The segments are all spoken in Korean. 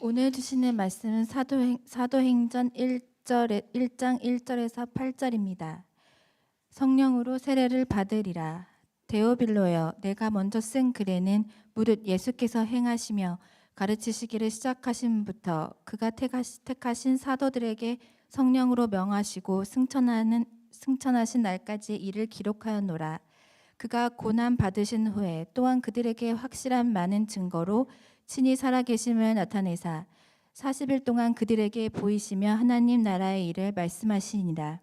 오늘 주시는 말씀은 사도행전 1장 1절에서 8절입니다. 성령으로 세례를 받으리라. 데오빌로여, 내가 먼저 쓴 글에는 무릇 예수께서 행하시며 가르치시기를 시작하심부터 그가 택하신 사도들에게 성령으로 명하시고 승천하신 날까지 이를 기록하였노라. 그가 고난 받으신 후에 또한 그들에게 확실한 많은 증거로 친히 살아계심을 나타내사 40일 동안 그들에게 보이시며 하나님 나라의 일을 말씀하시니라.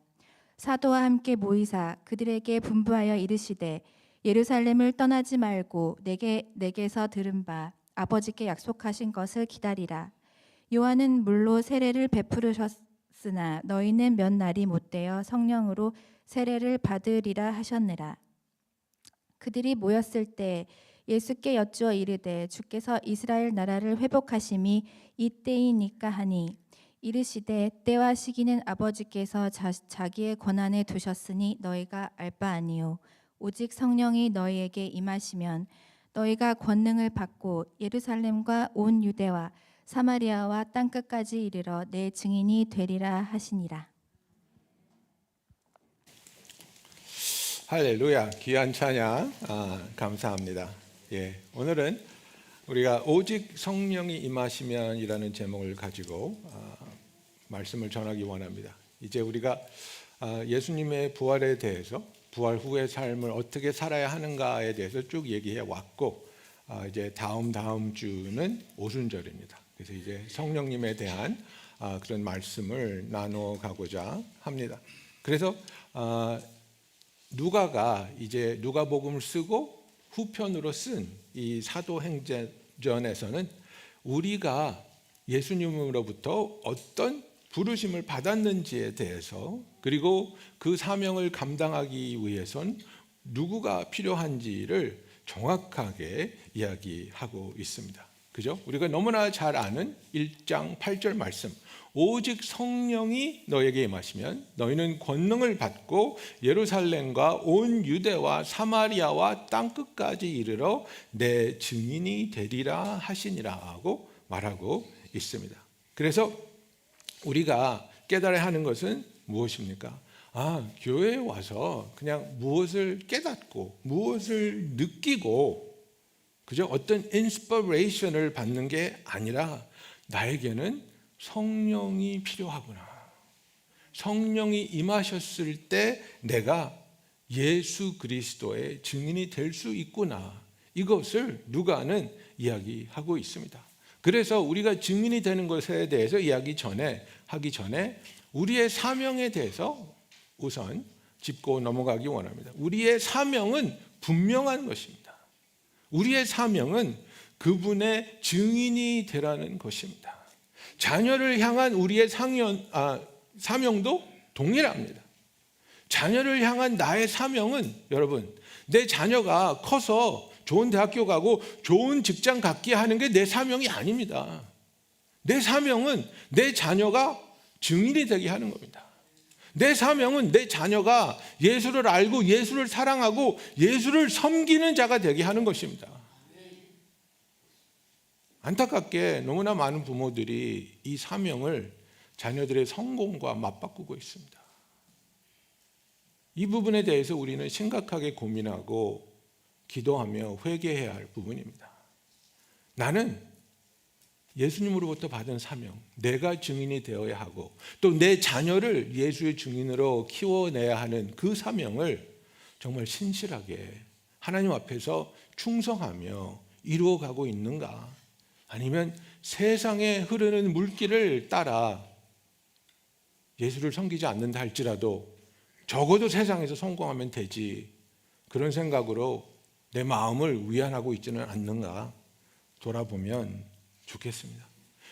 사도와 함께 모이사 그들에게 분부하여 이르시되 예루살렘을 떠나지 말고 내게서 들은 바 아버지께 약속하신 것을 기다리라. 요한은 물로 세례를 베푸르셨으나 너희는 몇 날이 못되어 성령으로 세례를 받으리라 하셨느라. 그들이 모였을 때 예수께 여쭈어 이르되 주께서 이스라엘 나라를 회복하심이 이때이니까 하니 이르시되 때와 시기는 아버지께서 자기의 권한에 두셨으니 너희가 알 바 아니요 오직 성령이 너희에게 임하시면 너희가 권능을 받고 예루살렘과 온 유대와 사마리아와 땅끝까지 이르러 내 증인이 되리라 하시니라. 할렐루야, 귀한 찬양 감사합니다. 오늘은 우리가 오직 성령이 임하시면이라는 제목을 가지고 말씀을 전하기 원합니다. 이제 우리가 예수님의 부활에 대해서, 부활 후의 삶을 어떻게 살아야 하는가에 대해서 쭉 얘기해 왔고, 이제 다음 주는 오순절입니다. 그래서 이제 성령님에 대한 그런 말씀을 나눠 가고자 합니다. 그래서 누가가 이제 누가복음을 쓰고 후편으로 쓴 이 사도행전에서는 우리가 예수님으로부터 어떤 부르심을 받았는지에 대해서, 그리고 그 사명을 감당하기 위해선 누구가 필요한지를 정확하게 이야기하고 있습니다. 그죠? 우리가 너무나 잘 아는 1장 8절 말씀, 오직 성령이 너에게 임하시면 너희는 권능을 받고 예루살렘과 온 유대와 사마리아와 땅끝까지 이르러 내 증인이 되리라 하시니라 하고 말하고 있습니다. 그래서 우리가 깨달아야 하는 것은 무엇입니까? 교회에 와서 그냥 무엇을 깨닫고 무엇을 느끼고 그저 어떤 인스피레이션을 받는 게 아니라 나에게는 성령이 필요하구나. 성령이 임하셨을 때 내가 예수 그리스도의 증인이 될 수 있구나. 이것을 누가는 이야기하고 있습니다. 그래서 우리가 증인이 되는 것에 대해서 하기 전에 우리의 사명에 대해서 우선 짚고 넘어가기 원합니다. 우리의 사명은 분명한 것입니다. 우리의 사명은 그분의 증인이 되라는 것입니다. 자녀를 향한 우리의 사명도 동일합니다. 자녀를 향한 나의 사명은, 여러분, 내 자녀가 커서 좋은 대학교 가고 좋은 직장 갖게 하는 게 내 사명이 아닙니다. 내 사명은 내 자녀가 증인이 되게 하는 겁니다. 내 사명은 내 자녀가 예수를 알고 예수를 사랑하고 예수를 섬기는 자가 되게 하는 것입니다. 안타깝게 너무나 많은 부모들이 이 사명을 자녀들의 성공과 맞바꾸고 있습니다. 이 부분에 대해서 우리는 심각하게 고민하고 기도하며 회개해야 할 부분입니다. 나는 예수님으로부터 받은 사명, 내가 증인이 되어야 하고 또 내 자녀를 예수의 증인으로 키워내야 하는 그 사명을 정말 신실하게 하나님 앞에서 충성하며 이루어가고 있는가? 아니면 세상에 흐르는 물길을 따라 예수를 섬기지 않는다 할지라도 적어도 세상에서 성공하면 되지, 그런 생각으로 내 마음을 위안하고 있지는 않는가 돌아보면 좋겠습니다.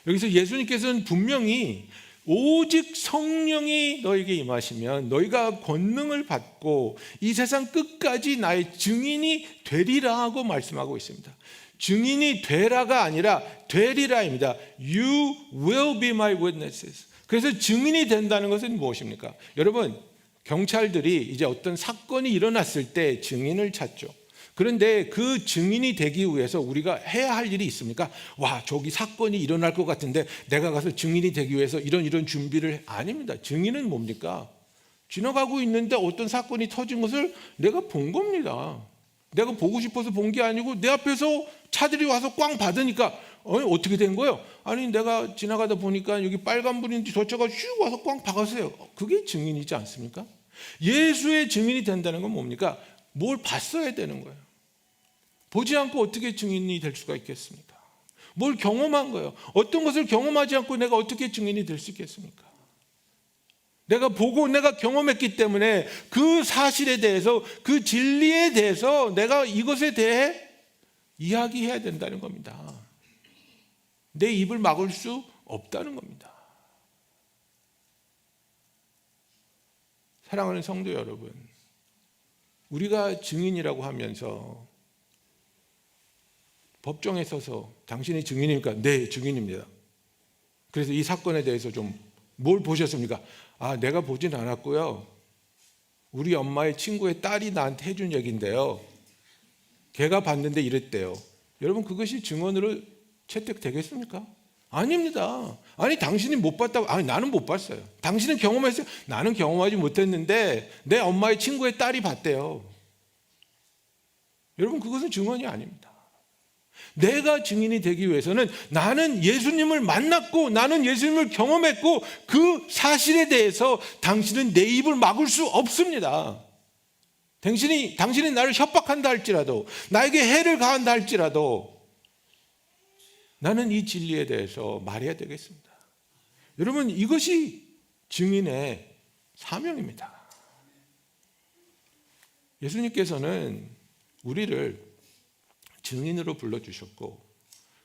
여기서 예수님께서는 분명히 오직 성령이 너에게 임하시면 너희가 권능을 받고 이 세상 끝까지 나의 증인이 되리라 하고 말씀하고 있습니다. 증인이 되라가 아니라 되리라입니다. You will be my witnesses. 그래서 증인이 된다는 것은 무엇입니까? 여러분, 경찰들이 이제 어떤 사건이 일어났을 때 증인을 찾죠. 그런데 그 증인이 되기 위해서 우리가 해야 할 일이 있습니까? 와, 저기 사건이 일어날 것 같은데 내가 가서 증인이 되기 위해서 이런 준비를 아닙니다. 증인은 뭡니까? 지나가고 있는데 어떤 사건이 터진 것을 내가 본 겁니다. 내가 보고 싶어서 본 게 아니고 내 앞에서 차들이 와서 꽝 받으니까 어떻게 된 거예요? 아니, 내가 지나가다 보니까 여기 빨간불인지 저차가 슉 와서 꽝 박았어요. 그게 증인이지 않습니까? 예수의 증인이 된다는 건 뭡니까? 뭘 봤어야 되는 거예요. 보지 않고 어떻게 증인이 될 수가 있겠습니까? 뭘 경험한 거예요. 어떤 것을 경험하지 않고 내가 어떻게 증인이 될 수 있겠습니까? 내가 보고 내가 경험했기 때문에 그 사실에 대해서, 그 진리에 대해서 내가 이것에 대해 이야기해야 된다는 겁니다. 내 입을 막을 수 없다는 겁니다. 사랑하는 성도 여러분, 우리가 증인이라고 하면서 법정에 서서 당신이 증인입니까? 네, 증인입니다. 그래서 이 사건에 대해서 좀 뭘 보셨습니까? 아, 내가 보진 않았고요. 우리 엄마의 친구의 딸이 나한테 해준 얘기인데요. 걔가 봤는데 이랬대요. 여러분, 그것이 증언으로 채택되겠습니까? 아닙니다. 아니, 당신이 못 봤다고. 아니, 나는 못 봤어요. 당신은 경험했어요. 나는 경험하지 못했는데 내 엄마의 친구의 딸이 봤대요. 여러분, 그것은 증언이 아닙니다. 내가 증인이 되기 위해서는 나는 예수님을 만났고 나는 예수님을 경험했고 그 사실에 대해서 당신은 내 입을 막을 수 없습니다. 당신이 나를 협박한다 할지라도, 나에게 해를 가한다 할지라도 나는 이 진리에 대해서 말해야 되겠습니다. 여러분, 이것이 증인의 사명입니다. 예수님께서는 우리를 증인으로 불러주셨고,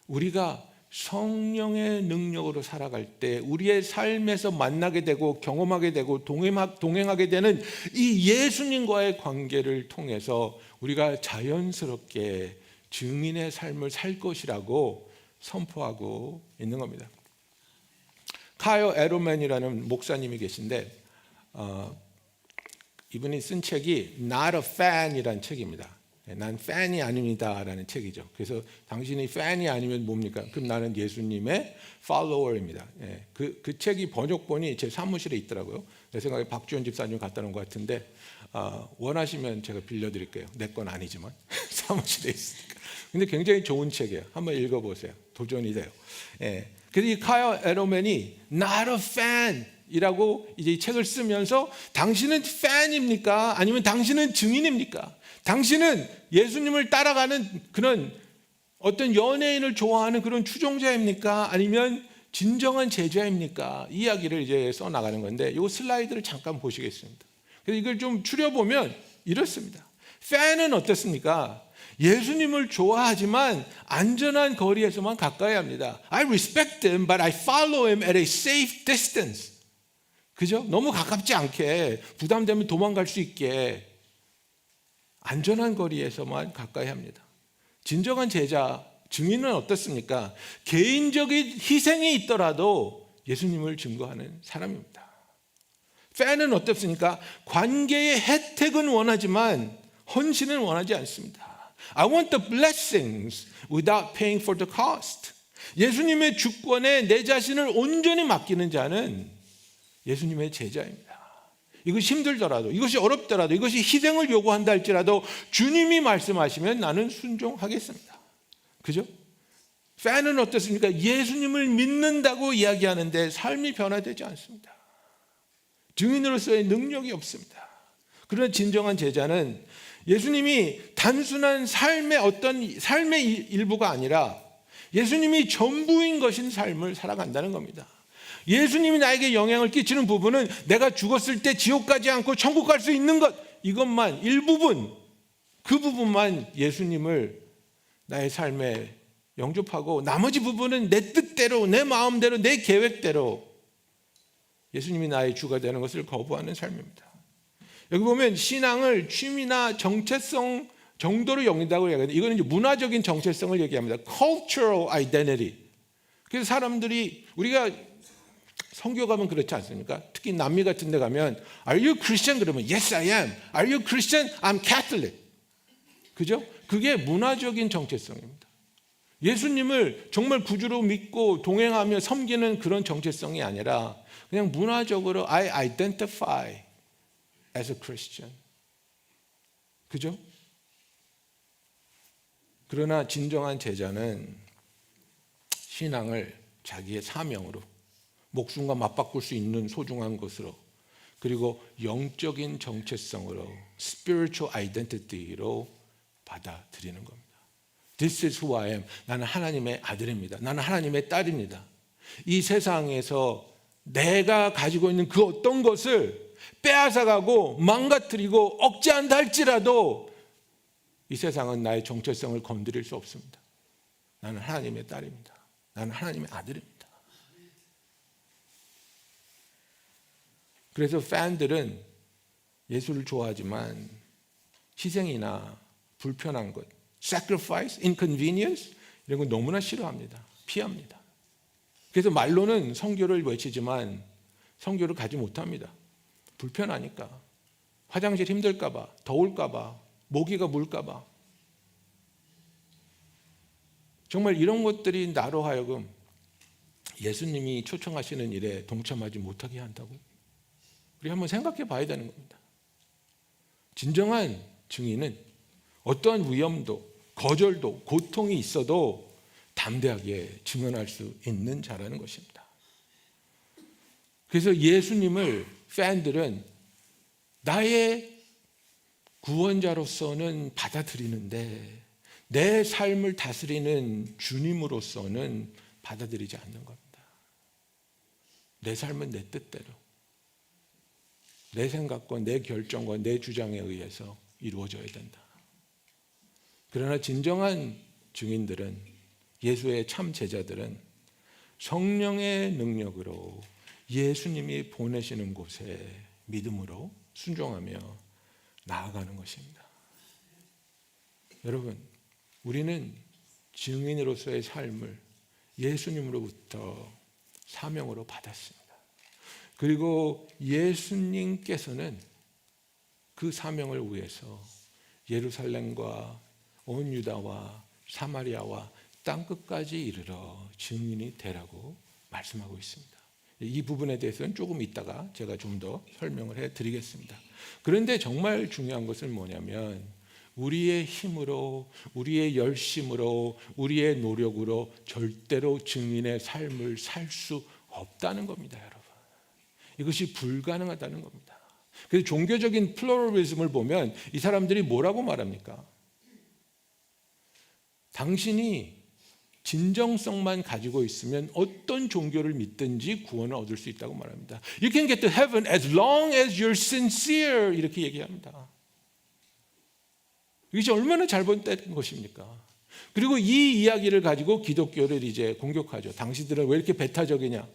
우리가 성령의 능력으로 살아갈 때 우리의 삶에서 만나게 되고 경험하게 되고 동행하게 되는 이 예수님과의 관계를 통해서 우리가 자연스럽게 증인의 삶을 살 것이라고 선포하고 있는 겁니다. 카요 에로맨이라는 목사님이 계신데 이분이 쓴 책이 Not a Fan이라는 책입니다. 난 팬이 아닙니다 라는 책이죠. 그래서 당신이 팬이 아니면 뭡니까? 그럼 나는 예수님의 팔로워입니다. 그 책이 번역본이 제 사무실에 있더라고요. 내 생각에 박주현 집사님 갖다 놓은 것 같은데 원하시면 제가 빌려드릴게요. 내 건 아니지만 사무실에 있으니까. 근데 굉장히 좋은 책이에요. 한번 읽어보세요. 도전이 돼요. 그래서 이 카요 에로맨이 Not a fan 이라고 이제 이 책을 쓰면서 당신은 팬입니까? 아니면 당신은 증인입니까? 당신은 예수님을 따라가는 그런 어떤 연예인을 좋아하는 그런 추종자입니까? 아니면 진정한 제자입니까? 이 이야기를 이제 써 나가는 건데 이 슬라이드를 잠깐 보시겠습니다. 그래서 이걸 좀 추려보면 이렇습니다. 팬은 어떻습니까? 예수님을 좋아하지만 안전한 거리에서만 가까이 합니다. I respect him, but I follow him at a safe distance. 그죠? 너무 가깝지 않게, 부담되면 도망갈 수 있게 안전한 거리에서만 가까이 합니다. 진정한 제자, 증인은 어떻습니까? 개인적인 희생이 있더라도 예수님을 증거하는 사람입니다. 팬은 어떻습니까? 관계의 혜택은 원하지만 헌신은 원하지 않습니다. I want the blessings without paying for the cost. 예수님의 주권에 내 자신을 온전히 맡기는 자는 예수님의 제자입니다. 이것이 힘들더라도, 이것이 어렵더라도, 이것이 희생을 요구한다 할지라도 주님이 말씀하시면 나는 순종하겠습니다. 그죠? 팬은 어떻습니까? 예수님을 믿는다고 이야기하는데 삶이 변화되지 않습니다. 증인으로서의 능력이 없습니다. 그러나 진정한 제자는 예수님이 단순한 삶의 일부가 아니라 예수님이 전부인 것인 삶을 살아간다는 겁니다. 예수님이 나에게 영향을 끼치는 부분은 내가 죽었을 때 지옥 가지 않고 천국 갈 수 있는 것, 이것만 일부분, 그 부분만 예수님을 나의 삶에 영접하고 나머지 부분은 내 뜻대로, 내 마음대로, 내 계획대로 예수님이 나의 주가 되는 것을 거부하는 삶입니다. 여기 보면 신앙을 취미나 정체성 정도로 여긴다고 얘기하는데 이거는 이제 문화적인 정체성을 얘기합니다. Cultural identity. 그래서 사람들이 우리가 선교 가면 그렇지 않습니까? 특히 남미 같은 데 가면 Are you Christian? 그러면 Yes, I am. Are you Christian? I'm Catholic. 그죠? 그게 문화적인 정체성입니다. 예수님을 정말 구주로 믿고 동행하며 섬기는 그런 정체성이 아니라 그냥 문화적으로 I identify as a Christian. 그죠? 그러나 진정한 제자는 신앙을 자기의 사명으로, 목숨과 맞바꿀 수 있는 소중한 것으로, 그리고 영적인 정체성으로, spiritual identity로 받아들이는 겁니다. This is who I am. 나는 하나님의 아들입니다. 나는 하나님의 딸입니다. 이 세상에서 내가 가지고 있는 그 어떤 것을 빼앗아가고 망가뜨리고 억제한다 할지라도 이 세상은 나의 정체성을 건드릴 수 없습니다. 나는 하나님의 딸입니다. 나는 하나님의 아들입니다. 그래서 팬들은 예수를 좋아하지만 희생이나 불편한 것, sacrifice, inconvenience 이런 건 너무나 싫어합니다. 피합니다. 그래서 말로는 선교를 외치지만 선교를 가지 못합니다. 불편하니까, 화장실 힘들까 봐, 더울까 봐, 모기가 물까 봐. 정말 이런 것들이 나로 하여금 예수님이 초청하시는 일에 동참하지 못하게 한다고. 우리 한번 생각해 봐야 되는 겁니다. 진정한 증인은 어떠한 위험도, 거절도, 고통이 있어도 담대하게 증언할 수 있는 자라는 것입니다. 그래서 예수님을 팬들은 나의 구원자로서는 받아들이는데 내 삶을 다스리는 주님으로서는 받아들이지 않는 겁니다. 내 삶은 내 뜻대로, 내 생각과 내 결정과 내 주장에 의해서 이루어져야 된다. 그러나 진정한 증인들은, 예수의 참 제자들은 성령의 능력으로 예수님이 보내시는 곳에 믿음으로 순종하며 나아가는 것입니다. 여러분, 우리는 증인으로서의 삶을 예수님으로부터 사명으로 받았습니다. 그리고 예수님께서는 그 사명을 위해서 예루살렘과 온 유다와 사마리아와 땅끝까지 이르러 증인이 되라고 말씀하고 있습니다. 이 부분에 대해서는 조금 이따가 제가 좀 더 설명을 해드리겠습니다. 그런데 정말 중요한 것은 뭐냐면 우리의 힘으로, 우리의 열심으로, 우리의 노력으로 절대로 증인의 삶을 살 수 없다는 겁니다, 여러분. 이것이 불가능하다는 겁니다. 그래서 종교적인 플루럴리즘을 보면 이 사람들이 뭐라고 말합니까? 당신이 진정성만 가지고 있으면 어떤 종교를 믿든지 구원을 얻을 수 있다고 말합니다. You can get to heaven as long as you're sincere. 이렇게 얘기합니다. 이것이 얼마나 잘못된 것입니까? 그리고 이 이야기를 가지고 기독교를 이제 공격하죠. 당신들은 왜 이렇게 배타적이냐?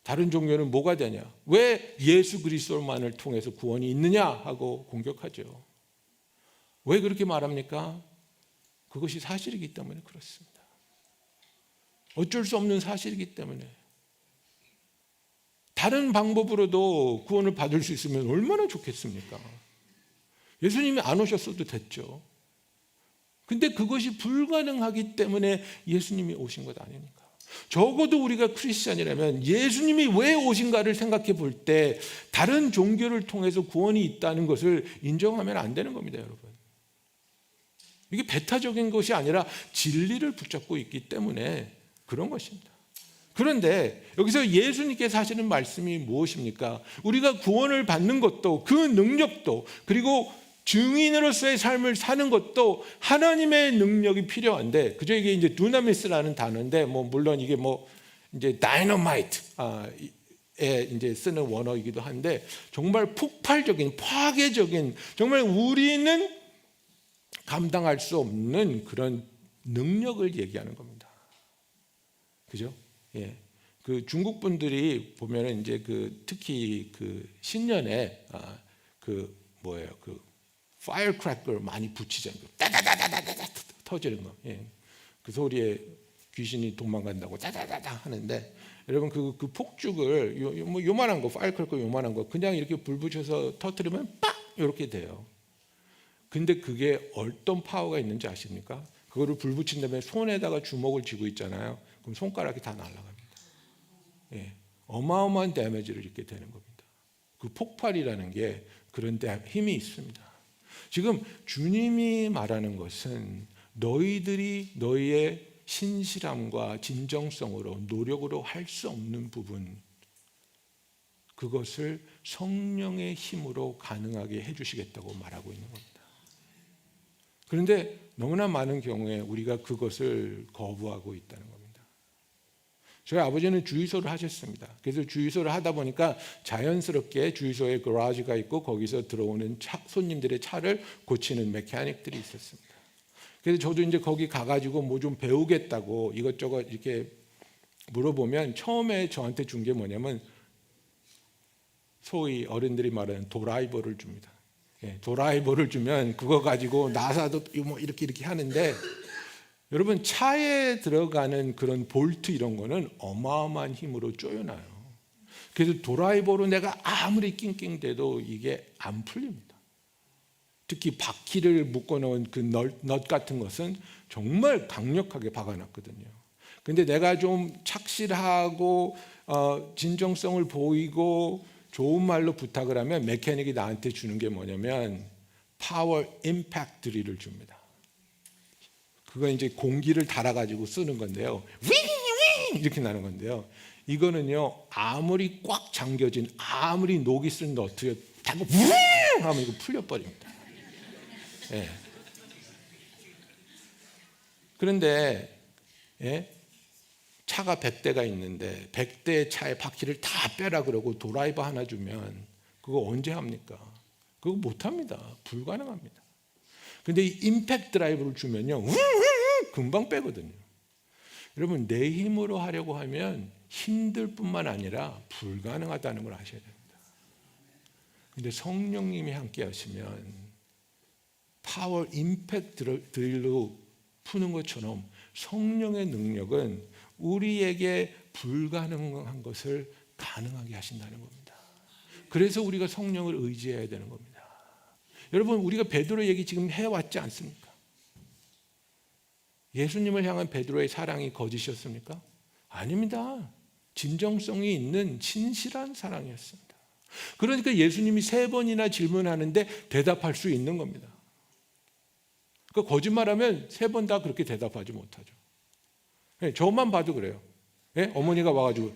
다른 종교는 뭐가 되냐? 왜 예수 그리스도만을 통해서 구원이 있느냐? 하고 공격하죠. 왜 그렇게 말합니까? 그것이 사실이기 때문에 그렇습니다. 어쩔 수 없는 사실이기 때문에. 다른 방법으로도 구원을 받을 수 있으면 얼마나 좋겠습니까? 예수님이 안 오셨어도 됐죠. 근데 그것이 불가능하기 때문에 예수님이 오신 것 아닙니까? 적어도 우리가 크리스찬이라면 예수님이 왜 오신가를 생각해 볼 때 다른 종교를 통해서 구원이 있다는 것을 인정하면 안 되는 겁니다, 여러분. 이게 배타적인 것이 아니라 진리를 붙잡고 있기 때문에 그런 것입니다. 그런데 여기서 예수님께서 하시는 말씀이 무엇입니까? 우리가 구원을 받는 것도, 그 능력도, 그리고 증인으로서의 삶을 사는 것도 하나님의 능력이 필요한데, 그저 이게 이제 두나미스라는 단어인데, 물론 이게 이제 다이너마이트에 이제 쓰는 원어이기도 한데, 정말 폭발적인, 파괴적인, 정말 우리는 감당할 수 없는 그런 능력을 얘기하는 겁니다. 그죠? 예. 그 중국 분들이 보면은 이제 특히 신년에 파이어크래커 많이 붙이잖아요. 따다다다다다 터지는 거. 예. 그 소리에 귀신이 도망간다고 따다다다 하는데, 여러분 그 폭죽을 요만한 거, 파이어크래커 요만한 거 그냥 이렇게 불 붙여서 터뜨리면 빡 이렇게 돼요. 근데 그게 어떤 파워가 있는지 아십니까? 그거를 불 붙인 다음에 손에다가 주먹을 쥐고 있잖아요. 그럼 손가락이 다 날아갑니다. 예, 어마어마한 데미지를 입게 되는 겁니다. 그 폭발이라는 게 그런 힘이 있습니다. 지금 주님이 말하는 것은 너희들이 너희의 신실함과 진정성으로 노력으로 할 수 없는 부분, 그것을 성령의 힘으로 가능하게 해주시겠다고 말하고 있는 겁니다. 그런데 너무나 많은 경우에 우리가 그것을 거부하고 있다는 겁니다. 저희 아버지는 주유소를 하셨습니다. 그래서 주유소를 하다 보니까 자연스럽게 주유소에 그라지가 있고 거기서 들어오는 손님들의 차를 고치는 메카닉들이 있었습니다. 그래서 저도 이제 거기 가가지고 뭐 좀 배우겠다고 이것저것 이렇게 물어보면 처음에 저한테 준 게 뭐냐면 소위 어른들이 말하는 도라이버를 줍니다. 예, 도라이버를 주면 그거 가지고 나사도 뭐 이렇게 하는데, 여러분 차에 들어가는 그런 볼트 이런 거는 어마어마한 힘으로 쪼여나요. 그래서 도라이버로 내가 아무리 낑낑대도 이게 안 풀립니다. 특히 바퀴를 묶어놓은 그 넛 같은 것은 정말 강력하게 박아놨거든요. 근데 내가 좀 착실하고 진정성을 보이고 좋은 말로 부탁을 하면 메커닉이 나한테 주는 게 뭐냐면 파워 임팩트 드릴을 줍니다. 그거 이제 공기를 달아가지고 쓰는 건데요. 윙 이렇게 나는 건데요. 이거는요 아무리 꽉 잠겨진 아무리 녹이 쓴 너트에 자꾸 윙 하면 이거 풀려버립니다. 예. 그런데 차가 100대가 있는데 100대의 차의 바퀴를 다 빼라 그러고 도라이버 하나 주면 그거 언제 합니까? 그거 못합니다. 불가능합니다. 근데 이 임팩트 드라이브를 주면요 금방 빼거든요. 여러분 내 힘으로 하려고 하면 힘들 뿐만 아니라 불가능하다는 걸 아셔야 됩니다. 근데 성령님이 함께 하시면 파워 임팩트 드릴로 푸는 것처럼 성령의 능력은 우리에게 불가능한 것을 가능하게 하신다는 겁니다. 그래서 우리가 성령을 의지해야 되는 겁니다. 여러분 우리가 베드로 얘기 지금 해왔지 않습니까? 예수님을 향한 베드로의 사랑이 거짓이었습니까? 아닙니다. 진정성이 있는 진실한 사랑이었습니다. 그러니까 예수님이 3번이나 질문하는데 대답할 수 있는 겁니다. 그 거짓말하면 3번 다 그렇게 대답하지 못하죠. 저만 봐도 그래요. 어머니가 와가지고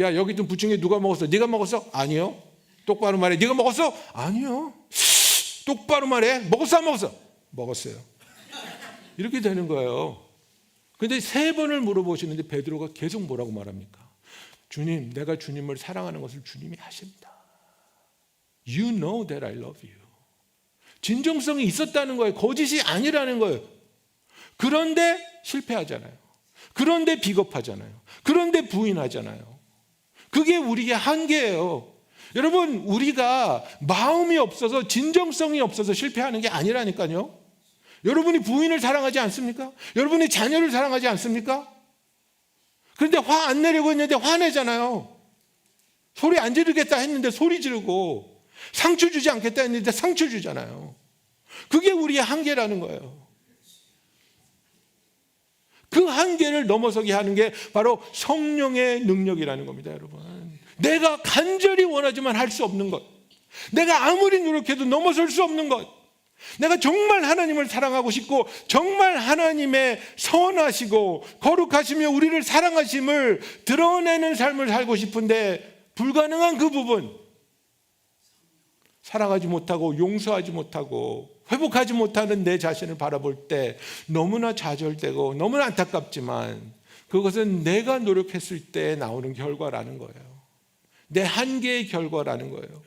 야 여기 좀 부침개 누가 먹었어? 네가 먹었어? 아니요. 똑바로 말해. 네가 먹었어? 아니요. 똑바로 말해. 먹었어 안 먹었어? 먹었어요. 이렇게 되는 거예요. 그런데 3번을 물어보시는데 베드로가 계속 뭐라고 말합니까? 주님, 내가 주님을 사랑하는 것을 주님이 아십니다. You know that I love you. 진정성이 있었다는 거예요. 거짓이 아니라는 거예요. 그런데 실패하잖아요. 그런데 비겁하잖아요. 그런데 부인하잖아요. 그게 우리의 한계예요. 여러분 우리가 마음이 없어서 진정성이 없어서 실패하는 게 아니라니까요. 여러분이 부인을 사랑하지 않습니까? 여러분이 자녀를 사랑하지 않습니까? 그런데 화 안 내려고 했는데 화내잖아요. 소리 안 지르겠다 했는데 소리 지르고, 상처 주지 않겠다 했는데 상처 주잖아요. 그게 우리의 한계라는 거예요. 그 한계를 넘어서게 하는 게 바로 성령의 능력이라는 겁니다, 여러분. 내가 간절히 원하지만 할 수 없는 것, 내가 아무리 노력해도 넘어설 수 없는 것, 내가 정말 하나님을 사랑하고 싶고 정말 하나님의 선하시고 거룩하시며 우리를 사랑하심을 드러내는 삶을 살고 싶은데 불가능한 그 부분, 사랑하지 못하고 용서하지 못하고 회복하지 못하는 내 자신을 바라볼 때 너무나 좌절되고 너무나 안타깝지만 그것은 내가 노력했을 때 나오는 결과라는 거예요. 내 한계의 결과라는 거예요.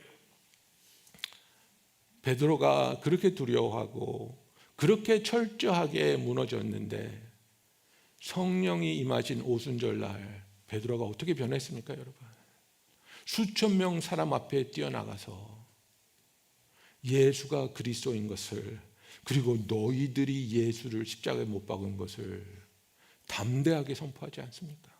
베드로가 그렇게 두려워하고 그렇게 철저하게 무너졌는데 성령이 임하신 오순절날 베드로가 어떻게 변했습니까, 여러분? 수천 명 사람 앞에 뛰어나가서 예수가 그리스도인 것을, 그리고 너희들이 예수를 십자가에 못 박은 것을 담대하게 선포하지 않습니까?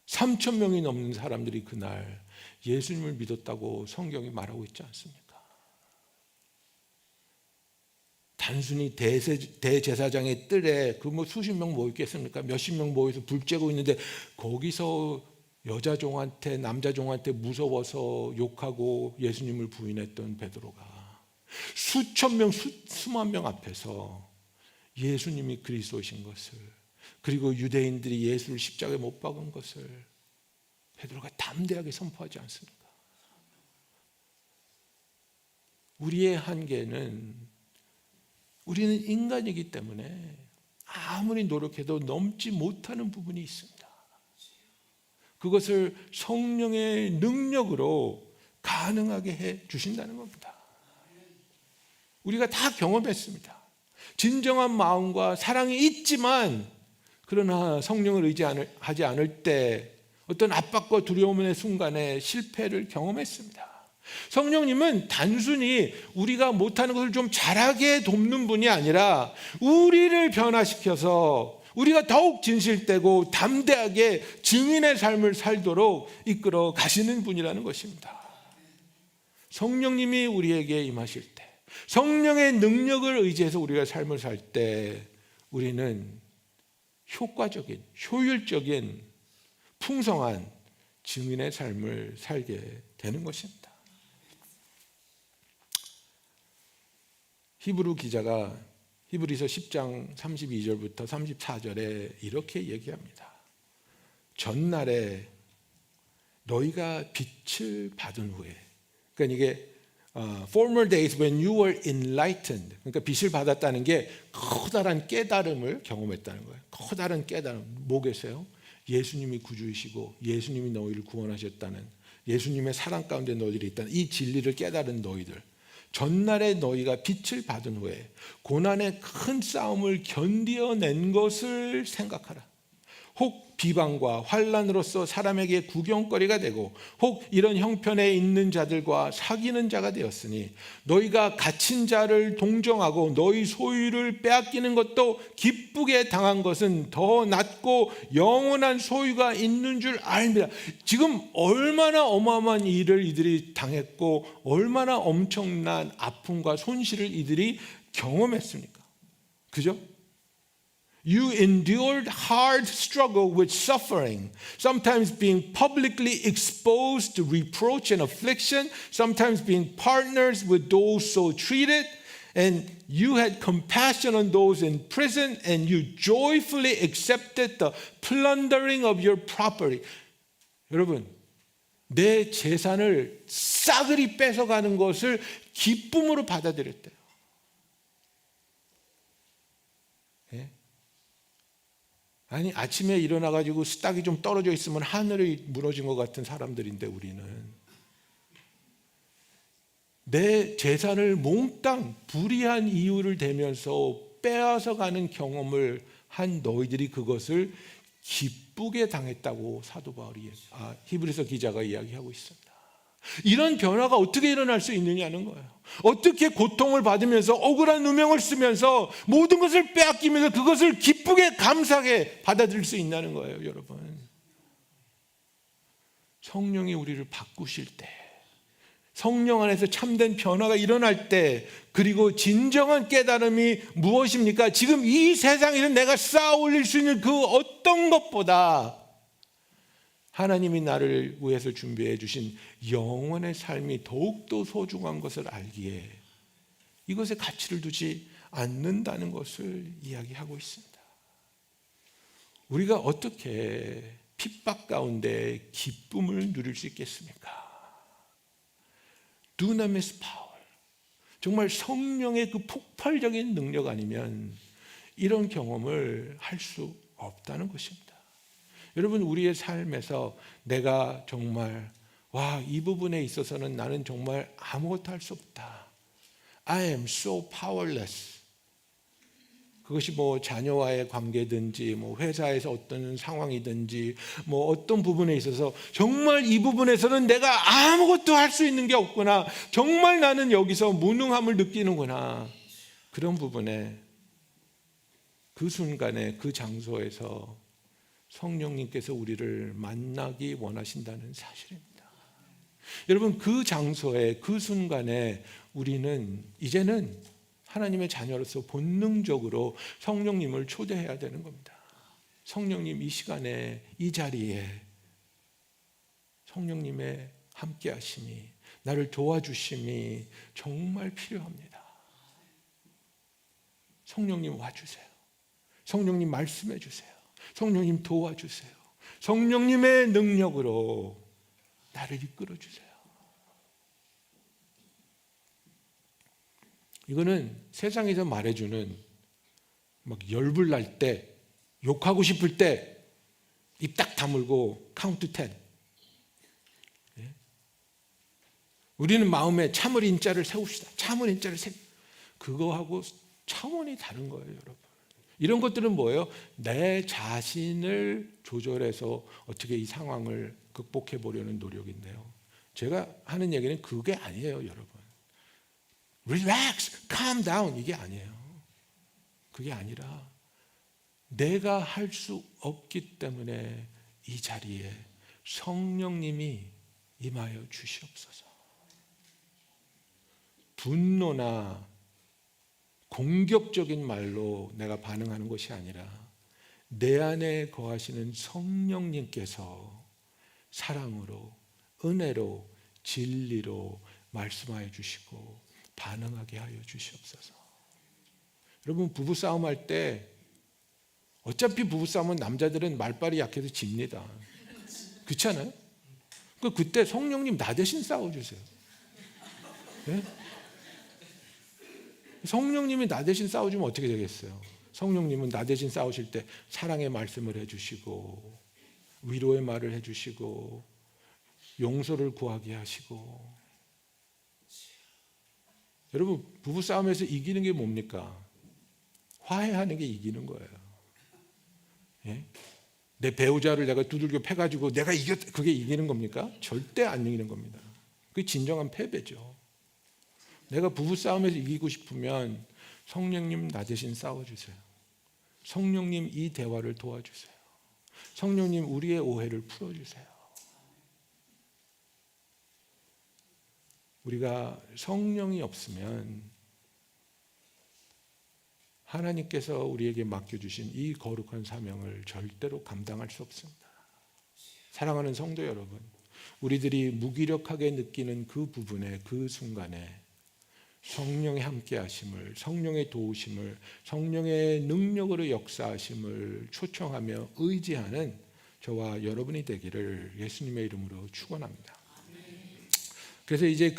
3천 명이 넘는 사람들이 그날 예수님을 믿었다고 성경이 말하고 있지 않습니까? 단순히 대제사장의 뜰에 그 뭐 수십 명 모였겠습니까? 몇십 명 모여서 불 쬐고 있는데 거기서 여자 종한테 남자 종한테 무서워서 욕하고 예수님을 부인했던 베드로가 수천 명 수만 명 앞에서 예수님이 그리스도이신 것을, 그리고 유대인들이 예수를 십자가에 못 박은 것을 베드로가 담대하게 선포하지 않습니까? 우리의 한계는, 우리는 인간이기 때문에 아무리 노력해도 넘지 못하는 부분이 있습니다. 그것을 성령의 능력으로 가능하게 해 주신다는 겁니다. 우리가 다 경험했습니다. 진정한 마음과 사랑이 있지만 그러나 성령을 의지하지 않을 때 어떤 압박과 두려움의 순간에 실패를 경험했습니다. 성령님은 단순히 우리가 못하는 것을 좀 잘하게 돕는 분이 아니라 우리를 변화시켜서 우리가 더욱 진실되고 담대하게 증인의 삶을 살도록 이끌어 가시는 분이라는 것입니다. 성령님이 우리에게 임하실 때, 성령의 능력을 의지해서 우리가 삶을 살 때 우리는 효과적인, 효율적인, 풍성한 증인의 삶을 살게 되는 것입니다. 히브리 기자가 히브리서 10장 32절부터 34절에 이렇게 얘기합니다. 전날에 너희가 빛을 받은 후에, 그러니까 이게 former days when you were enlightened, 그러니까 빛을 받았다는 게 커다란 깨달음을 경험했다는 거예요. 커다란 깨달음, 뭐겠어요? 예수님이 구주이시고 예수님이 너희를 구원하셨다는, 예수님의 사랑 가운데 너희들이 있다는 이 진리를 깨달은 너희들, 전날에 너희가 빛을 받은 후에 고난의 큰 싸움을 견디어낸 것을 생각하라. 혹 비방과 환난으로서 사람에게 구경거리가 되고 혹 이런 형편에 있는 자들과 사귀는 자가 되었으니 너희가 갇힌 자를 동정하고 너희 소유를 빼앗기는 것도 기쁘게 당한 것은 더 낫고 영원한 소유가 있는 줄 알미라. 지금 얼마나 어마어마한 일을 이들이 당했고 얼마나 엄청난 아픔과 손실을 이들이 경험했습니까? 그죠? You endured hard struggle with suffering, sometimes being publicly exposed to reproach and affliction, sometimes being partners with those so treated, and you had compassion on those in prison, and you joyfully accepted the plundering of your property. 여러분, 내 재산을 싸그리 뺏어가는 것을 기쁨으로 받아들였대요. 아니, 아침에 일어나가지고 스탁이 좀 떨어져 있으면 하늘이 무너진 것 같은 사람들인데 우리는 내 재산을 몽땅 불의한 이유를 대면서 빼앗아가는 경험을 한 너희들이 그것을 기쁘게 당했다고 사도 바울이 히브리서 기자가 이야기하고 있습니다. 이런 변화가 어떻게 일어날 수 있느냐는 거예요. 어떻게 고통을 받으면서 억울한 누명을 쓰면서 모든 것을 빼앗기면서 그것을 기쁘게 감사하게 받아들일 수 있냐는 거예요, 여러분. 성령이 우리를 바꾸실 때, 성령 안에서 참된 변화가 일어날 때, 그리고 진정한 깨달음이 무엇입니까? 지금 이 세상에는 내가 쌓아 올릴 수 있는 그 어떤 것보다 하나님이 나를 위해서 준비해 주신 영원의 삶이 더욱더 소중한 것을 알기에 이것에 가치를 두지 않는다는 것을 이야기하고 있습니다. 우리가 어떻게 핍박 가운데 기쁨을 누릴 수 있겠습니까? 두나미스 파워, 정말 성령의 그 폭발적인 능력 아니면 이런 경험을 할 수 없다는 것입니다. 여러분, 우리의 삶에서 내가 정말 이 부분에 있어서는 나는 정말 아무것도 할 수 없다. I am so powerless. 그것이 뭐 자녀와의 관계든지 뭐 회사에서 어떤 상황이든지 뭐 어떤 부분에 있어서 정말 이 부분에서는 내가 아무것도 할 수 있는 게 없구나. 정말 나는 여기서 무능함을 느끼는구나. 그런 부분에 그 순간에 그 장소에서 성령님께서 우리를 만나기 원하신다는 사실입니다. 여러분, 그 장소에 그 순간에 우리는 이제는 하나님의 자녀로서 본능적으로 성령님을 초대해야 되는 겁니다. 성령님, 이 시간에 이 자리에 성령님의 함께 하심이, 나를 도와주심이 정말 필요합니다. 성령님 와주세요. 성령님 말씀해 주세요. 성령님 도와주세요. 성령님의 능력으로 나를 이끌어 주세요. 이거는 세상에서 말해주는 막 열불 날 때, 욕하고 싶을 때 입 딱 다물고 카운트 10. 예? 우리는 마음에 참을 인자를 세웁시다. 참을 인자를 그거하고 차원이 다른 거예요, 여러분. 이런 것들은 뭐예요? 내 자신을 조절해서 어떻게 이 상황을 극복해 보려는 노력인데요. 제가 하는 얘기는 그게 아니에요, 여러분. Relax, calm down 이게 아니에요. 그게 아니라 내가 할 수 없기 때문에 이 자리에 성령님이 임하여 주시옵소서. 분노나 공격적인 말로 내가 반응하는 것이 아니라 내 안에 거하시는 성령님께서 사랑으로, 은혜로, 진리로 말씀하여 주시고 반응하게 하여 주시옵소서. 여러분, 부부싸움 할 때 어차피 부부싸움은 남자들은 말빨이 약해서 집니다. 그렇지 않아요? 그때 성령님 나 대신 싸워주세요. 네? 성령님이 나 대신 싸워주면 어떻게 되겠어요? 성령님은 나 대신 싸우실 때 사랑의 말씀을 해주시고 위로의 말을 해주시고 용서를 구하게 하시고. 여러분, 부부싸움에서 이기는 게 뭡니까? 화해하는 게 이기는 거예요. 예? 내 배우자를 내가 두들겨 패가지고 내가 이겼다, 그게 이기는 겁니까? 절대 안 이기는 겁니다. 그게 진정한 패배죠. 내가 부부싸움에서 이기고 싶으면 성령님 나 대신 싸워주세요. 성령님 이 대화를 도와주세요. 성령님 우리의 오해를 풀어주세요. 우리가 성령이 없으면 하나님께서 우리에게 맡겨주신 이 거룩한 사명을 절대로 감당할 수 없습니다. 사랑하는 성도 여러분, 우리들이 무기력하게 느끼는 그 부분에, 그 순간에 성령의 함께 하심을, 성령의 도우심을, 성령의 능력으로 역사하심을 초청하며 의지하는 저와 여러분이 되기를 예수님의 이름으로 축원합니다. 그래서 이제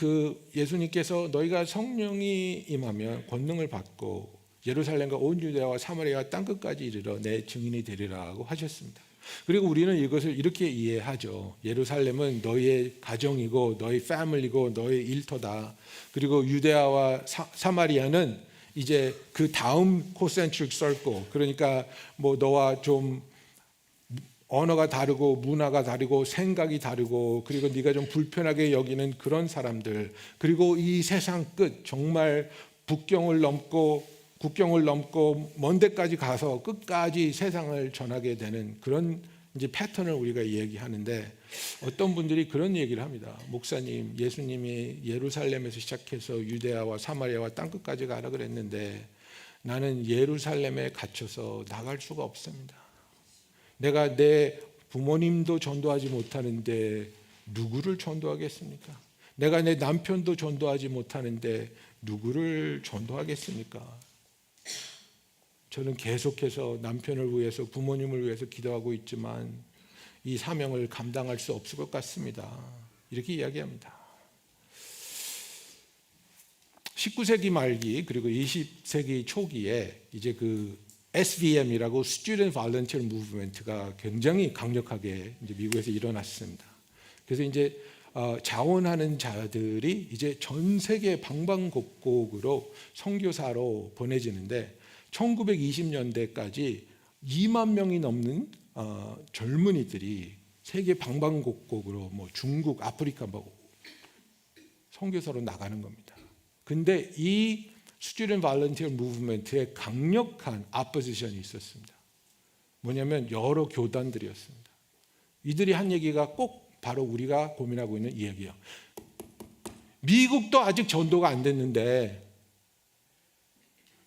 예수님께서 너희가 성령이 임하면 권능을 받고 예루살렘과 온 유대와 사마리아 땅끝까지 이르러 내 증인이 되리라고 하셨습니다. 그리고 우리는 이것을 이렇게 이해하죠. 예루살렘은 너희의 가정이고 너희 패밀리고 너희 일터다. 그리고 유대아와 사마리아는 이제 그 다음 코센트릭 서클, 그러니까 뭐 너와 좀 언어가 다르고 문화가 다르고 생각이 다르고 그리고 네가 좀 불편하게 여기는 그런 사람들, 그리고 이 세상 끝, 정말 국경을 넘고 먼 데까지 가서 끝까지 세상을 전하게 되는 그런 이제 패턴을 우리가 얘기하는데, 어떤 분들이 그런 얘기를 합니다. 목사님, 예수님이 예루살렘에서 시작해서 유대아와 사마리아와 땅끝까지 가라 그랬는데 나는 예루살렘에 갇혀서 나갈 수가 없습니다. 내가 내 부모님도 전도하지 못하는데 누구를 전도하겠습니까? 내가 내 남편도 전도하지 못하는데 누구를 전도하겠습니까? 저는 계속해서 남편을 위해서, 부모님을 위해서 기도하고 있지만 이 사명을 감당할 수 없을 것 같습니다. 이렇게 이야기합니다. 19세기 말기 그리고 20세기 초기에 이제 SVM이라고 Student Volunteer Movement가 굉장히 강력하게 이제 미국에서 일어났습니다. 그래서 이제 자원하는 자들이 이제 전 세계 방방곡곡으로 선교사로 보내지는데 1920년대까지 2만 명이 넘는 젊은이들이 세계 방방곡곡으로 뭐 중국, 아프리카 뭐 선교사로 나가는 겁니다. 근데 이 Student Volunteer Movement에 강력한 opposition이 있었습니다. 뭐냐면 여러 교단들이었습니다. 이들이 한 얘기가 꼭 바로 우리가 고민하고 있는 이 얘기예요. 미국도 아직 전도가 안 됐는데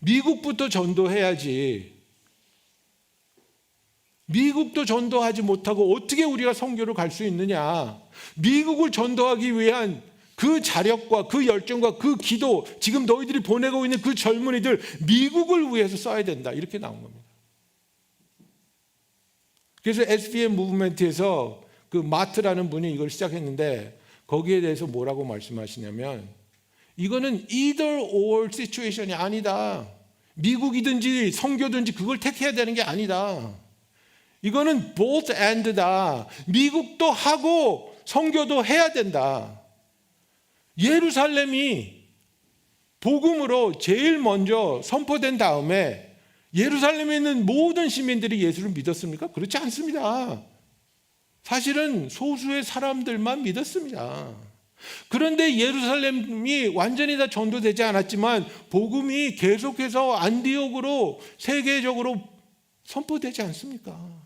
미국부터 전도해야지. 미국도 전도하지 못하고 어떻게 우리가 선교를 갈 수 있느냐. 미국을 전도하기 위한 그 자력과 그 열정과 그 기도, 지금 너희들이 보내고 있는 그 젊은이들 미국을 위해서 써야 된다. 이렇게 나온 겁니다. 그래서 SBM 무브먼트에서 그 마트라는 분이 이걸 시작했는데 거기에 대해서 뭐라고 말씀하시냐면 이거는 either or situation이 아니다. 미국이든지 선교든지 그걸 택해야 되는 게 아니다. 이거는 both and다. 미국도 하고 선교도 해야 된다. 예루살렘이 복음으로 제일 먼저 선포된 다음에 예루살렘에 있는 모든 시민들이 예수를 믿었습니까? 그렇지 않습니다. 사실은 소수의 사람들만 믿었습니다. 그런데 예루살렘이 완전히 다 전도되지 않았지만 복음이 계속해서 안디옥으로 세계적으로 선포되지 않습니까?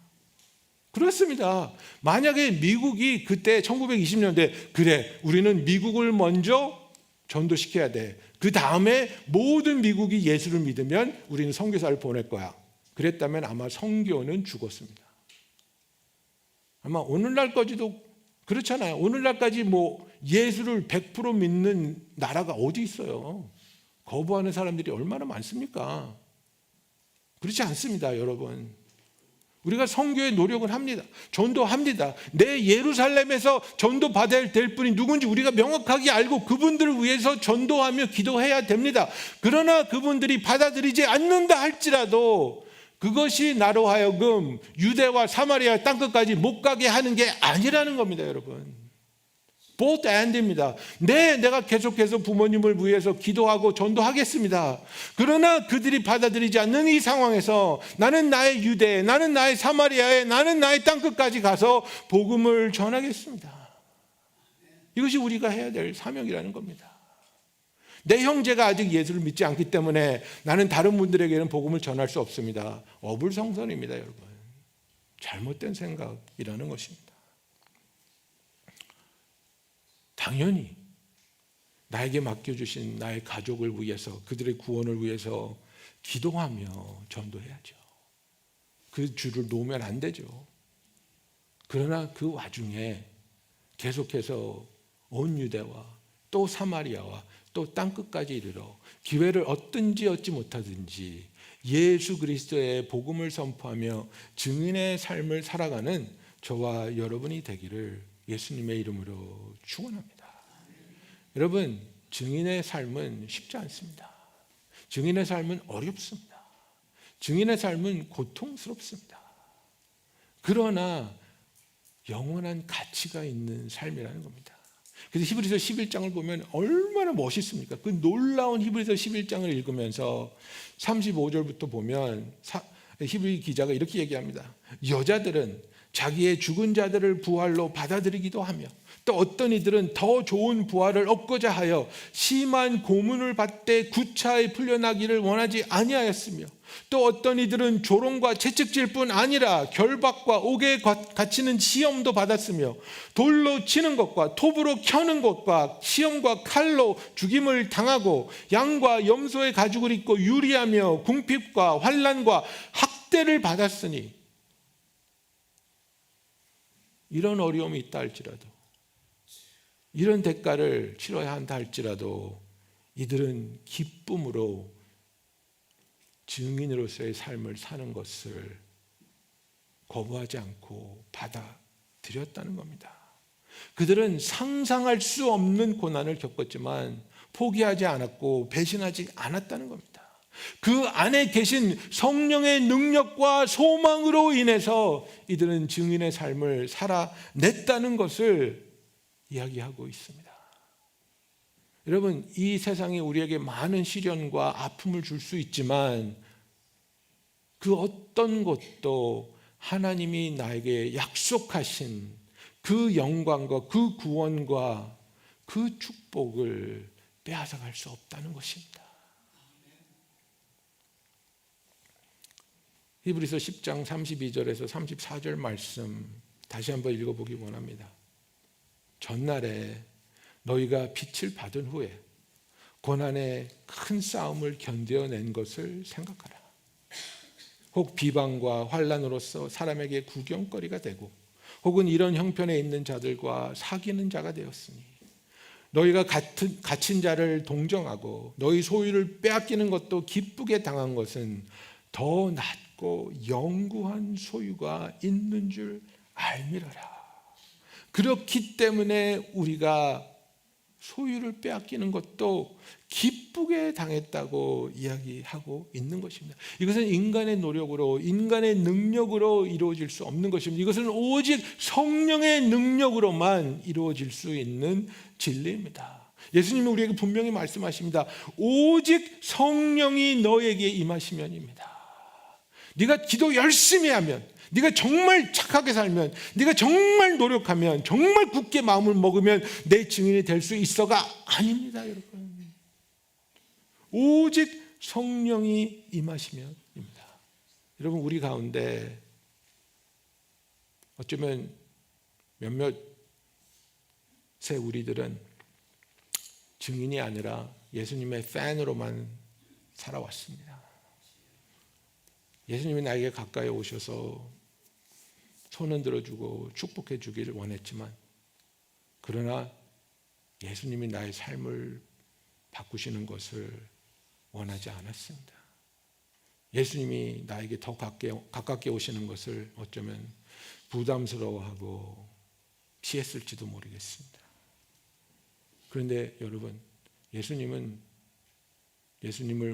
그렇습니다. 만약에 미국이 그때 1920년대 그래 우리는 미국을 먼저 전도시켜야 돼. 그 다음에 모든 미국이 예수를 믿으면 우리는 선교사를 보낼 거야. 그랬다면 아마 선교는 죽었습니다. 아마 오늘날까지도 그렇잖아요. 오늘날까지 뭐 예수를 100% 믿는 나라가 어디 있어요? 거부하는 사람들이 얼마나 많습니까? 그렇지 않습니다, 여러분. 우리가 선교에 노력을 합니다. 전도합니다. 내 예루살렘에서 전도받아야 될 분이 누군지 우리가 명확하게 알고 그분들을 위해서 전도하며 기도해야 됩니다. 그러나 그분들이 받아들이지 않는다 할지라도 그것이 나로 하여금 유대와 사마리아 땅끝까지 못 가게 하는 게 아니라는 겁니다, 여러분. both and입니다. 네, 내가 계속해서 부모님을 위해서 기도하고 전도하겠습니다. 그러나 그들이 받아들이지 않는 이 상황에서 나는 나의 유대에, 나는 나의 사마리아에, 나는 나의 땅끝까지 가서 복음을 전하겠습니다. 이것이 우리가 해야 될 사명이라는 겁니다. 내 형제가 아직 예수를 믿지 않기 때문에 나는 다른 분들에게는 복음을 전할 수 없습니다. 어불성설입니다, 여러분. 잘못된 생각이라는 것입니다. 당연히 나에게 맡겨주신 나의 가족을 위해서 그들의 구원을 위해서 기도하며 전도해야죠. 그 줄을 놓으면 안 되죠. 그러나 그 와중에 계속해서 온 유대와 또 사마리아와 또 땅끝까지 이르러 기회를 얻든지 얻지 못하든지 예수 그리스도의 복음을 선포하며 증인의 삶을 살아가는 저와 여러분이 되기를 예수님의 이름으로 축원합니다. 여러분, 증인의 삶은 쉽지 않습니다. 증인의 삶은 어렵습니다. 증인의 삶은 고통스럽습니다. 그러나 영원한 가치가 있는 삶이라는 겁니다. 그래서 히브리서 11장을 보면 얼마나 멋있습니까? 그 놀라운 히브리서 11장을 읽으면서 35절부터 보면 히브리 기자가 이렇게 얘기합니다. 여자들은 자기의 죽은 자들을 부활로 받아들이기도 하며 또 어떤 이들은 더 좋은 부활을 얻고자 하여 심한 고문을 받되 구차히 풀려나기를 원하지 아니하였으며 또 어떤 이들은 조롱과 채찍질 뿐 아니라 결박과 옥에 갇히는 시험도 받았으며 돌로 치는 것과 톱으로 켜는 것과 시험과 칼로 죽임을 당하고 양과 염소의 가죽을 입고 유리하며 궁핍과 환난과 학대를 받았으니 이런 어려움이 있다 할지라도 이런 대가를 치러야 한다 할지라도 이들은 기쁨으로 증인으로서의 삶을 사는 것을 거부하지 않고 받아들였다는 겁니다. 그들은 상상할 수 없는 고난을 겪었지만 포기하지 않았고 배신하지 않았다는 겁니다. 그 안에 계신 성령의 능력과 소망으로 인해서 이들은 증인의 삶을 살아냈다는 것을 이야기하고 있습니다. 여러분, 이 세상이 우리에게 많은 시련과 아픔을 줄 수 있지만 그 어떤 것도 하나님이 나에게 약속하신 그 영광과 그 구원과 그 축복을 빼앗아갈 수 없다는 것입니다. 히브리서 10장 32절에서 34절 말씀 다시 한번 읽어보기 원합니다. 전날에 너희가 빛을 받은 후에 고난의 큰 싸움을 견뎌낸 것을 생각하라. 혹 비방과 환난으로서 사람에게 구경거리가 되고 혹은 이런 형편에 있는 자들과 사귀는 자가 되었으니 너희가 갇힌 자를 동정하고 너희 소유를 빼앗기는 것도 기쁘게 당한 것은 더 낫고 영구한 소유가 있는 줄 알미라라. 그렇기 때문에 우리가 소유를 빼앗기는 것도 기쁘게 당했다고 이야기하고 있는 것입니다. 이것은 인간의 노력으로, 인간의 능력으로 이루어질 수 없는 것입니다. 이것은 오직 성령의 능력으로만 이루어질 수 있는 진리입니다. 예수님이 우리에게 분명히 말씀하십니다. 오직 성령이 너에게 임하시면입니다. 네가 기도 열심히 하면, 네가 정말 착하게 살면, 네가 정말 노력하면, 정말 굳게 마음을 먹으면 내 증인이 될 수 있어가 아닙니다, 여러분. 오직 성령이 임하시면입니다. 여러분, 우리 가운데 어쩌면 몇몇의 우리들은 증인이 아니라 예수님의 팬으로만 살아왔습니다. 예수님이 나에게 가까이 오셔서 손은 들어주고 축복해 주기를 원했지만, 그러나 예수님이 나의 삶을 바꾸시는 것을 원하지 않았습니다. 예수님이 나에게 더 가깝게 오시는 것을 어쩌면 부담스러워하고 피했을지도 모르겠습니다. 그런데 여러분, 예수님을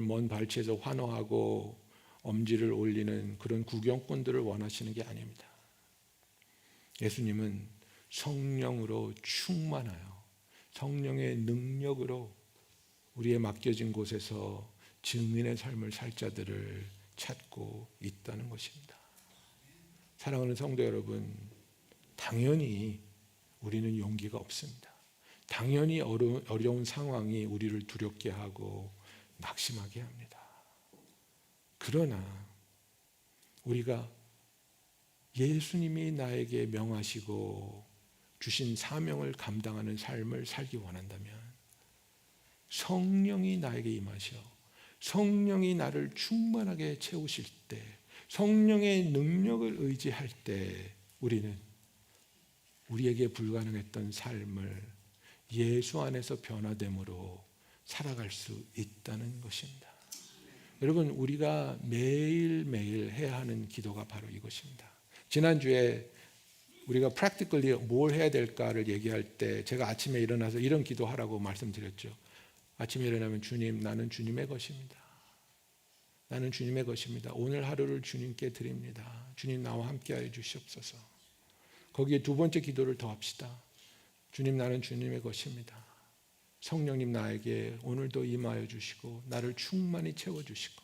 먼 발치에서 환호하고 엄지를 올리는 그런 구경꾼들을 원하시는 게 아닙니다. 예수님은 성령으로 충만하여 성령의 능력으로 우리의 맡겨진 곳에서 증인의 삶을 살 자들을 찾고 있다는 것입니다. 사랑하는 성도 여러분, 당연히 우리는 용기가 없습니다. 당연히 어려운 상황이 우리를 두렵게 하고 낙심하게 합니다. 그러나 우리가 예수님이 나에게 명하시고 주신 사명을 감당하는 삶을 살기 원한다면 성령이 나에게 임하셔 성령이 나를 충만하게 채우실 때, 성령의 능력을 의지할 때 우리는 우리에게 불가능했던 삶을 예수 안에서 변화됨으로 살아갈 수 있다는 것입니다. 여러분, 우리가 매일매일 해야 하는 기도가 바로 이것입니다. 지난주에 우리가 practically 뭘 해야 될까를 얘기할 때 제가 아침에 일어나서 이런 기도하라고 말씀드렸죠. 아침에 일어나면 주님, 나는 주님의 것입니다. 나는 주님의 것입니다. 오늘 하루를 주님께 드립니다. 주님, 나와 함께하여 주시옵소서. 거기에 두 번째 기도를 더 합시다. 주님, 나는 주님의 것입니다. 성령님 나에게 오늘도 임하여 주시고 나를 충만히 채워주시고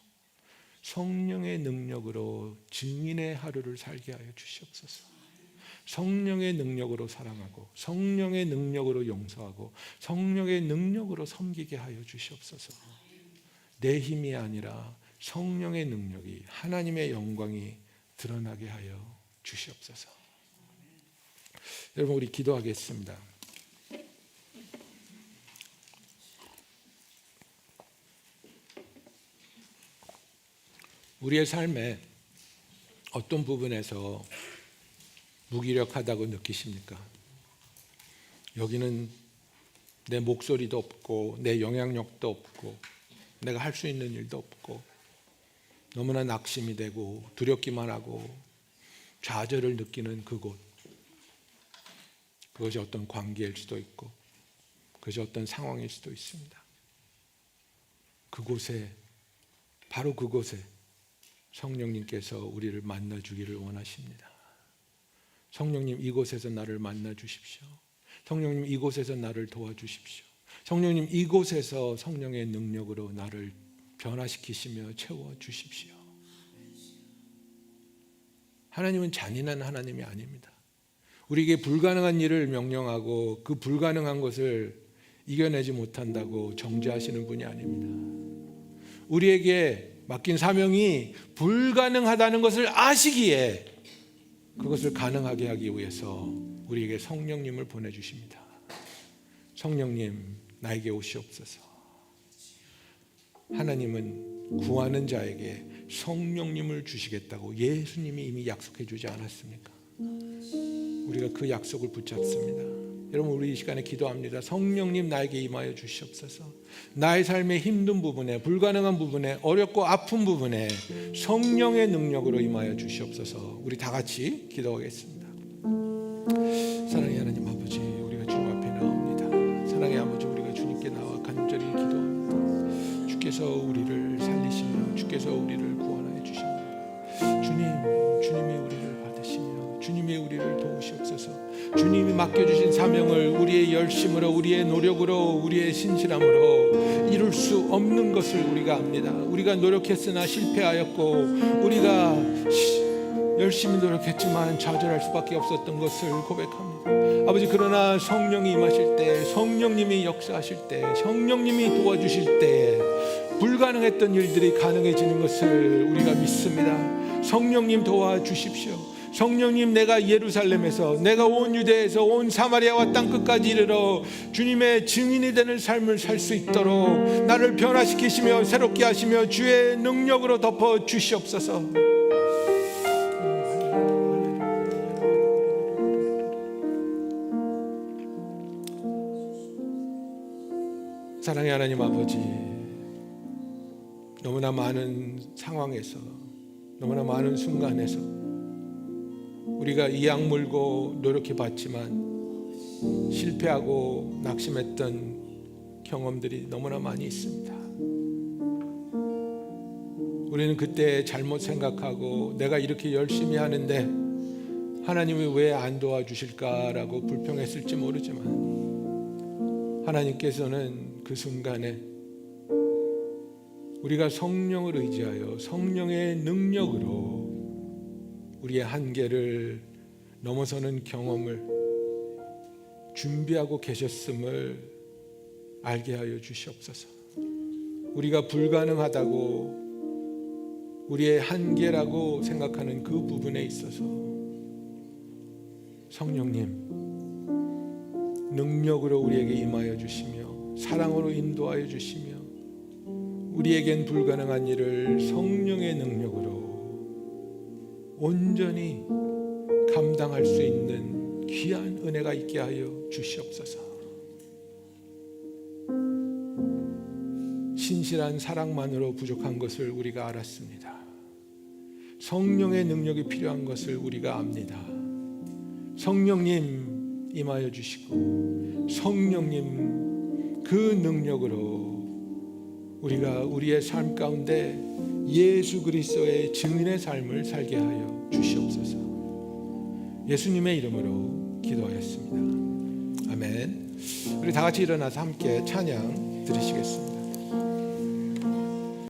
성령의 능력으로 증인의 하루를 살게 하여 주시옵소서. 성령의 능력으로 사랑하고 성령의 능력으로 용서하고 성령의 능력으로 섬기게 하여 주시옵소서. 내 힘이 아니라 성령의 능력이, 하나님의 영광이 드러나게 하여 주시옵소서. 여러분, 우리 기도하겠습니다. 우리의 삶에 어떤 부분에서 무기력하다고 느끼십니까? 여기는 내 목소리도 없고 내 영향력도 없고 내가 할 수 있는 일도 없고 너무나 낙심이 되고 두렵기만 하고 좌절을 느끼는 그곳, 그것이 어떤 관계일 수도 있고 그것이 어떤 상황일 수도 있습니다. 그곳에, 바로 그곳에 성령님께서 우리를 만나주기를 원하십니다. 성령님, 이곳에서 나를 만나주십시오. 성령님, 이곳에서 나를 도와주십시오. 성령님, 이곳에서 성령의 능력으로 나를 변화시키시며 채워주십시오. 하나님은 잔인한 하나님이 아닙니다. 우리에게 불가능한 일을 명령하고 그 불가능한 것을 이겨내지 못한다고 정죄하시는 분이 아닙니다. 우리에게 맡긴 사명이 불가능하다는 것을 아시기에 그것을 가능하게 하기 위해서 우리에게 성령님을 보내주십니다. 성령님, 나에게 오시옵소서. 하나님은 구하는 자에게 성령님을 주시겠다고 예수님이 이미 약속해 주지 않았습니까? 우리가 그 약속을 붙잡습니다. 여러분, 우리 이 시간에 기도합니다. 성령님 나에게 임하여 주시옵소서. 나의 삶의 힘든 부분에, 불가능한 부분에, 어렵고 아픈 부분에 성령의 능력으로 임하여 주시옵소서. 우리 다 같이 기도하겠습니다. 사랑의 하나님 아버지, 우리가 주님 앞에 나옵니다. 사랑의 아버지, 우리가 주님께 나와 간절히 기도합니다. 주께서 우리를 살리시며 주께서 우리를 구원하여 주십니다. 주님이 우리를 받으시며 주님이 우리를 도우시옵소서. 주님이 맡겨주신 사명을 우리의 열심으로, 우리의 노력으로, 우리의 신실함으로 이룰 수 없는 것을 우리가 압니다. 우리가 노력했으나 실패하였고, 우리가 열심히 노력했지만 좌절할 수밖에 없었던 것을 고백합니다. 아버지, 그러나 성령이 임하실 때, 성령님이 역사하실 때, 성령님이 도와주실 때 불가능했던 일들이 가능해지는 것을 우리가 믿습니다. 성령님 도와주십시오. 성령님, 내가 예루살렘에서, 내가 온 유대에서 온 사마리아와 땅끝까지 이르러 주님의 증인이 되는 삶을 살 수 있도록 나를 변화시키시며 새롭게 하시며 주의 능력으로 덮어 주시옵소서. 사랑의 하나님 아버지, 너무나 많은 상황에서, 너무나 많은 순간에서 우리가 이악 물고 노력해 봤지만 실패하고 낙심했던 경험들이 너무나 많이 있습니다. 우리는 그때 잘못 생각하고 내가 이렇게 열심히 하는데 하나님이 왜 안 도와주실까라고 불평했을지 모르지만 하나님께서는 그 순간에 우리가 성령을 의지하여 성령의 능력으로 우리의 한계를 넘어서는 경험을 준비하고 계셨음을 알게 하여 주시옵소서. 우리가 불가능하다고, 우리의 한계라고 생각하는 그 부분에 있어서 성령님 능력으로 우리에게 임하여 주시며 사랑으로 인도하여 주시며 우리에겐 불가능한 일을 성령의 능력으로 온전히 감당할 수 있는 귀한 은혜가 있게 하여 주시옵소서. 신실한 사랑만으로 부족한 것을 우리가 알았습니다. 성령의 능력이 필요한 것을 우리가 압니다. 성령님 임하여 주시고 성령님 그 능력으로 우리가 우리의 삶 가운데 예수 그리스도의 증인의 삶을 살게 하여 주시옵소서. 예수님의 이름으로 기도하였습니다. 아멘. 우리 다 같이 일어나서 함께 찬양 드리시겠습니다.